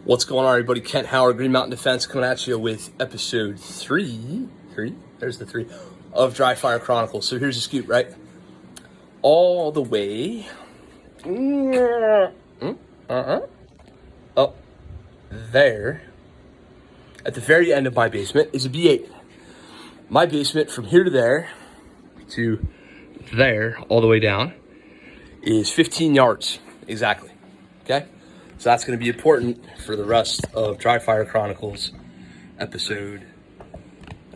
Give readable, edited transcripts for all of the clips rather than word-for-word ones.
What's going on, everybody? Kent Howard, Green Mountain Defense, coming at you with episode three, there's the three, of Dryfire Chronicles. So here's the scoop, right? All the way up there, at the very end of my basement, is a B8. My basement, from here to there, all the way down, is 15 yards, exactly, okay? So that's going to be important for the rest of Dryfire Chronicles episode.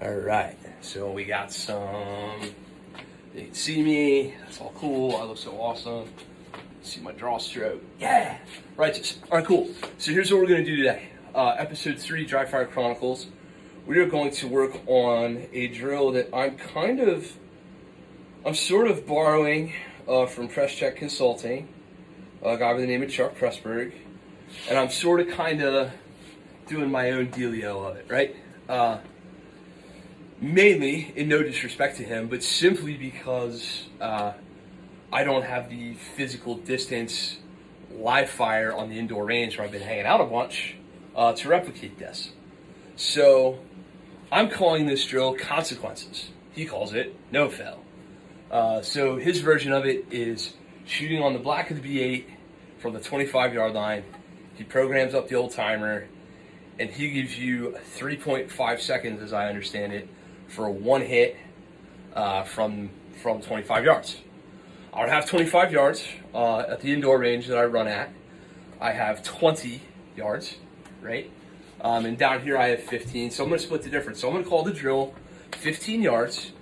All right, so we got some, you can see me, that's all cool, I look so awesome. See my draw stroke, yeah, righteous. All right, cool. So here's what we're going to do today. Episode 3, Dryfire Chronicles. We are going to work on a drill that I'm sort of borrowing from Presscheck Consulting, a guy by the name of Chuck Pressberg. And I'm sort of kind of doing my own dealio of it, right? Mainly, in no disrespect to him, but simply because I don't have the physical distance live fire on the indoor range where I've been hanging out a bunch to replicate this. So I'm calling this drill Consequences. He calls it No Fail. So his version of it is shooting on the black of the B8 from the 25-yard line. He programs up the old timer, and he gives you 3.5 seconds, as I understand it, for one hit from 25 yards. I don't have 25 yards at the indoor range that I run at. I have 20 yards, right? And down here I have 15, so I'm going to split the difference. So I'm going to call the drill 15 yards,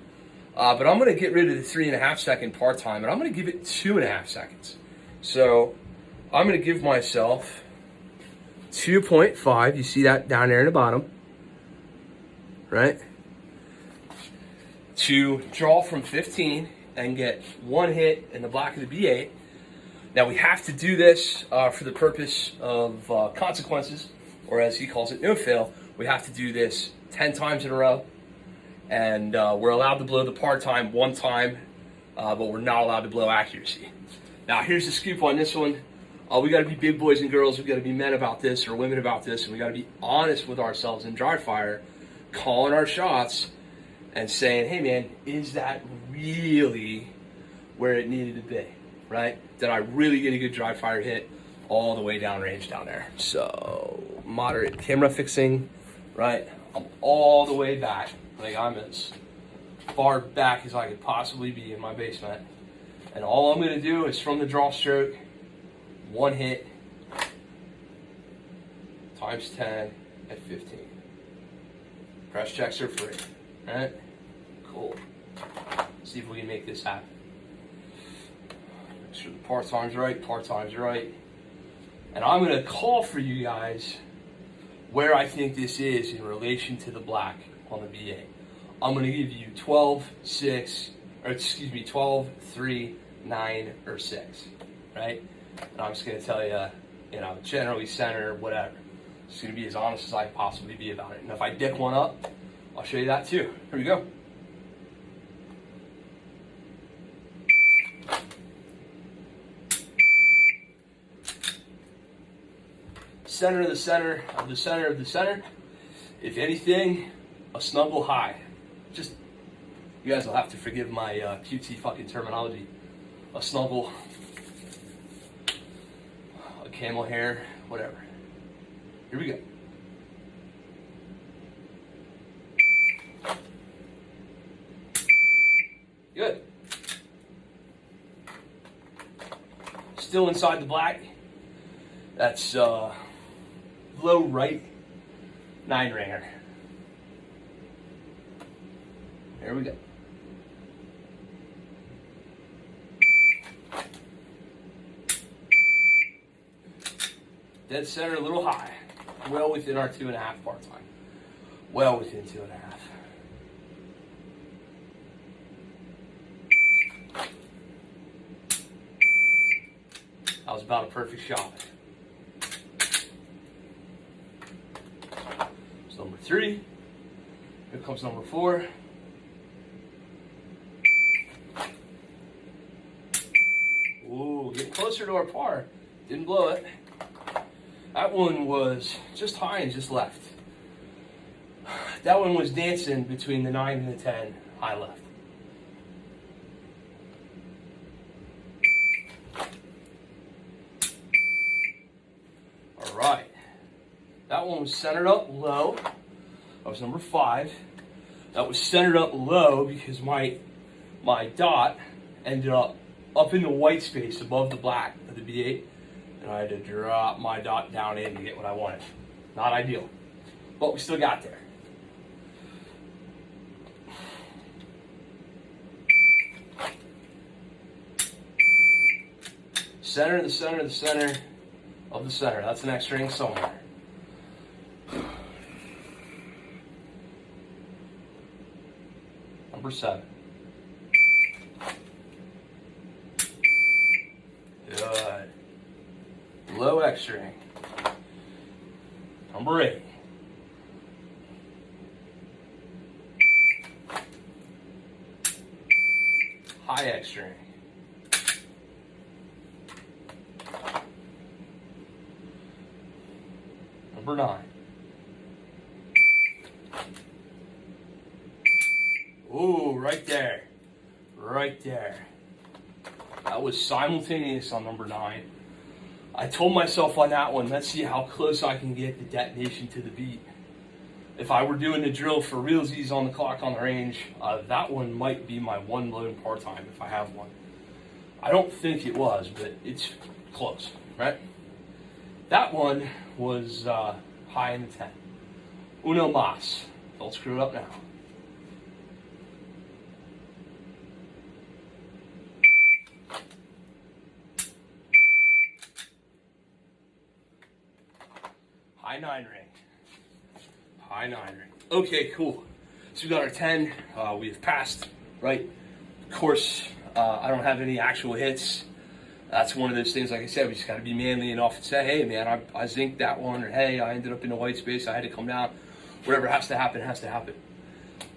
but I'm going to get rid of the 3.5 second part time, and I'm going to give it 2.5 seconds. So I'm going to give myself 2.5, you see that down there in the bottom, right? To draw from 15 and get one hit in the black of the B8. Now we have to do this for the purpose of consequences, or as he calls it, no fail. We have to do this 10 times in a row, and we're allowed to blow the part time one time, but we're not allowed to blow accuracy. Now here's the scoop on this one. We got to be big boys and girls. We got to be men about this, or women about this, and we got to be honest with ourselves in dry fire, calling our shots and saying, "Hey, man, is that really where it needed to be? Right? Did I really get a good dry fire hit all the way downrange down there?" So moderate camera fixing, right? I'm all the way back, like I'm as far back as I could possibly be in my basement, and all I'm going to do is from the draw stroke. One hit times 10 at 15. Press checks are free. All right? Cool. See if we can make this happen. Make sure the part time's right. And I'm going to call for you guys where I think this is in relation to the black on the B8. I'm going to give you 12, 3, 9, or 6. Right? And I'm just going to tell you, generally center, whatever. Just going to be as honest as I can possibly be about it. And if I dick one up, I'll show you that too. Here we go. Center of the center of the center of the center. If anything, a snuggle high. Just, you guys will have to forgive my QT fucking terminology. A snuggle, camel hair, whatever. Here we go. Good. Still inside the black. That's low right 9 ringer. There we go. Dead center, a little high. Well within our 2.5 part time. Well within 2.5. That was about a perfect shot. It's number 3. Here comes number 4. Ooh, getting closer to our par. Didn't blow it. That one was just high and just left. That one was dancing between the 9 and the 10, high left. All right. That one was centered up low. That was number 5. That was centered up low because my dot ended up in the white space above the black of the B8, and I had to drop my dot down in to get what I wanted. Not ideal, but we still got there. Center, the center, the center of the center. That's the next ring somewhere. Number 7. Good. Low X string. Number 8. High X string. Number 9. Ooh, right there. Right there. That was simultaneous on number 9. I told myself on that one, let's see how close I can get the detonation to the beat. If I were doing the drill for realsies on the clock on the range, that one might be my one lone part time if I have one. I don't think it was, but it's close, right? That one was high in the 10. Uno mas. Don't screw it up now. High 9 ring. High 9 ring. Okay, cool. So we got our 10. We have passed, right? Of course, I don't have any actual hits. That's one of those things, like I said, we just got to be manly enough and say, hey, man, I zinked that one, or hey, I ended up in the white space, I had to come down. Whatever has to happen, has to happen.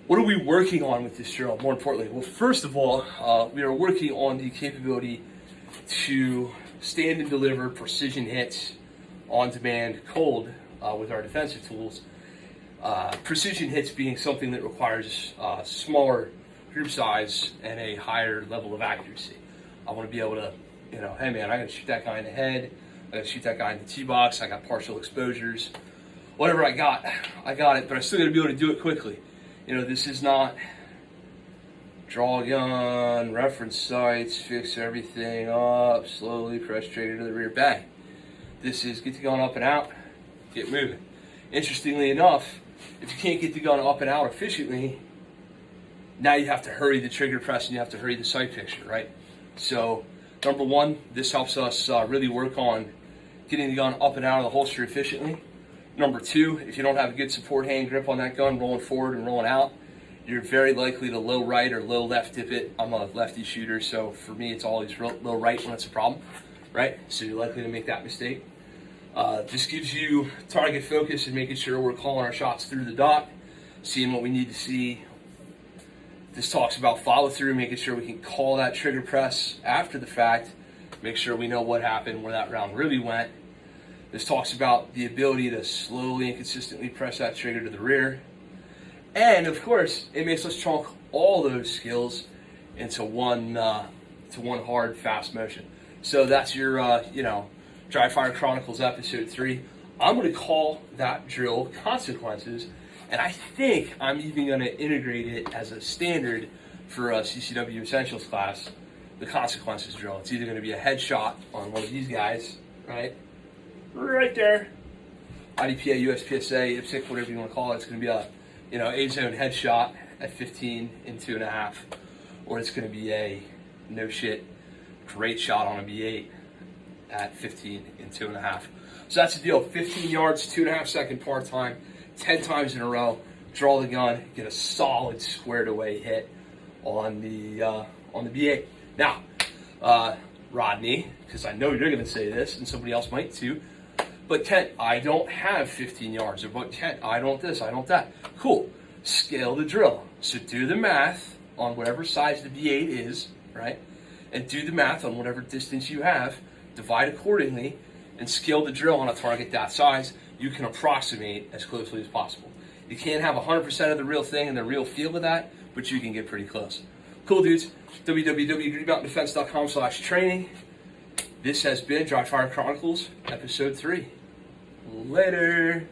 What are we working on with this drill, more importantly? Well, first of all, we are working on the capability to stand and deliver precision hits on demand cold with our defensive tools. Precision hits being something that requires smaller group size and a higher level of accuracy. I want to be able to, hey man, I got to shoot that guy in the head, I got to shoot that guy in the T-box, I got partial exposures, whatever I got it, but I still got to be able to do it quickly. This is not draw a gun, reference sights, fix everything up, slowly press trigger to the rear, bang. This is get the gun up and out, get moving. Interestingly enough, if you can't get the gun up and out efficiently, now you have to hurry the trigger press and you have to hurry the sight picture, right? So, number 1, this helps us really work on getting the gun up and out of the holster efficiently. Number 2, if you don't have a good support hand grip on that gun, rolling forward and rolling out, you're very likely to low right or low left dip it. I'm a lefty shooter, so for me it's always low right when it's a problem, right? So you're likely to make that mistake. This gives you target focus and making sure we're calling our shots through the dot, seeing what we need to see. This talks about follow through, making sure we can call that trigger press after the fact, make sure we know what happened, where that round really went. This talks about the ability to slowly and consistently press that trigger to the rear. And of course, it makes us chunk all those skills into one hard, fast motion. So that's your, Dryfire Chronicles episode 3. I'm going to call that drill Consequences, and I think I'm even going to integrate it as a standard for a CCW Essentials class, the Consequences drill. It's either going to be a headshot on one of these guys, right there, IDPA, USPSA, IPSC, whatever you want to call it. It's going to be a A-zone headshot at 15 in 2.5, or it's going to be a no shit great shot on a B8 at 15 in 2.5. So that's the deal. 15 yards, 2.5 second part time, 10 times in a row. Draw the gun, get a solid squared away hit on the B8. Now, Rodney, because I know you're going to say this, and somebody else might too. But Kent, I don't have 15 yards. Or but Kent, I don't this, I don't that. Cool. Scale the drill. So do the math on whatever size the B8 is, right? And do the math on whatever distance you have. Divide accordingly. and scale the drill on a target that size, you can approximate as closely as possible. You can't have 100% of the real thing and the real feel of that, but you can get pretty close. Cool, dudes. www.greenmountaindefense.com/training. This has been Dryfire Chronicles, Episode 3. Later.